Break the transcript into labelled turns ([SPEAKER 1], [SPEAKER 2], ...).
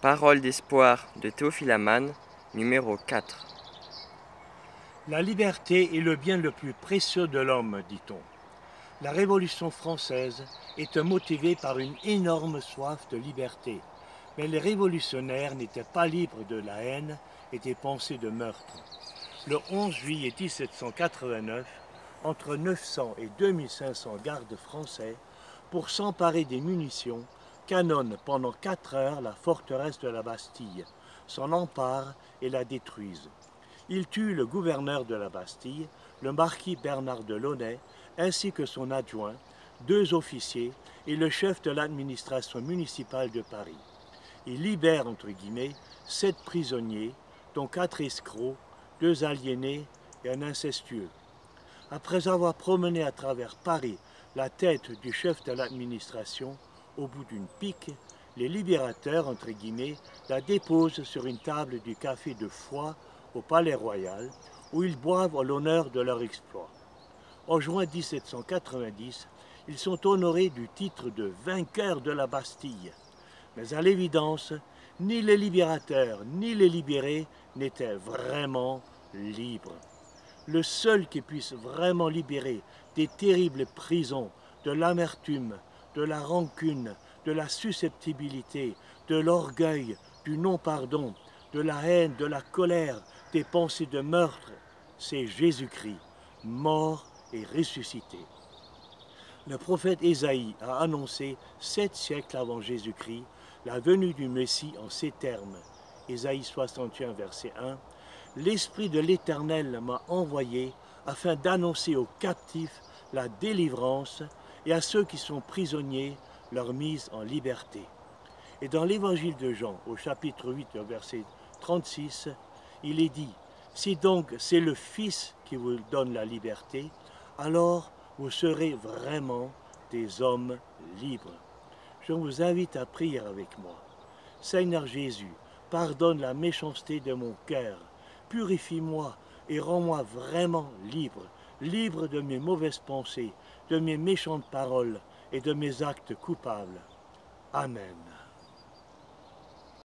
[SPEAKER 1] Parole d'espoir de Théophile Hamann, numéro 4.
[SPEAKER 2] La liberté est le bien le plus précieux de l'homme, dit-on. La Révolution française était motivée par une énorme soif de liberté. Mais les révolutionnaires n'étaient pas libres de la haine et des pensées de meurtre. Le 11 juillet 1789, entre 900 et 2500 gardes français, pour s'emparer des munitions, canonnent pendant 4 heures la forteresse de la Bastille, s'en emparent et la détruisent. Ils tuent le gouverneur de la Bastille, le marquis Bernard de Launay, ainsi que son adjoint, 2 officiers et le chef de l'administration municipale de Paris. Ils libèrent, entre guillemets, 7 prisonniers, dont 4 escrocs, 2 aliénés et un incestueux. Après avoir promené à travers Paris la tête du chef de l'administration, au bout d'une pique, les libérateurs, entre guillemets, la déposent sur une table du café de Foix au Palais Royal, où ils boivent à l'honneur de leur exploit. En juin 1790, ils sont honorés du titre de vainqueurs de la Bastille. Mais à l'évidence, ni les libérateurs ni les libérés n'étaient vraiment libres. Le seul qui puisse vraiment libérer des terribles prisons, de l'amertume, de la rancune, de la susceptibilité, de l'orgueil, du non-pardon, de la haine, de la colère, des pensées de meurtre, c'est Jésus-Christ, mort et ressuscité. Le prophète Ésaïe a annoncé 7 siècles avant Jésus-Christ la venue du Messie en ces termes. Ésaïe 61, verset 1. « L'Esprit de l'Éternel m'a envoyé afin d'annoncer aux captifs la délivrance et à ceux qui sont prisonniers leur mise en liberté. » Et dans l'Évangile de Jean, au chapitre 8, verset 36, il est dit « Si donc c'est le Fils qui vous donne la liberté, alors vous serez vraiment des hommes libres. » Je vous invite à prier avec moi. Seigneur Jésus, pardonne la méchanceté de mon cœur, purifie-moi et rends-moi vraiment libre, libre de mes mauvaises pensées, de mes méchantes paroles et de mes actes coupables. Amen.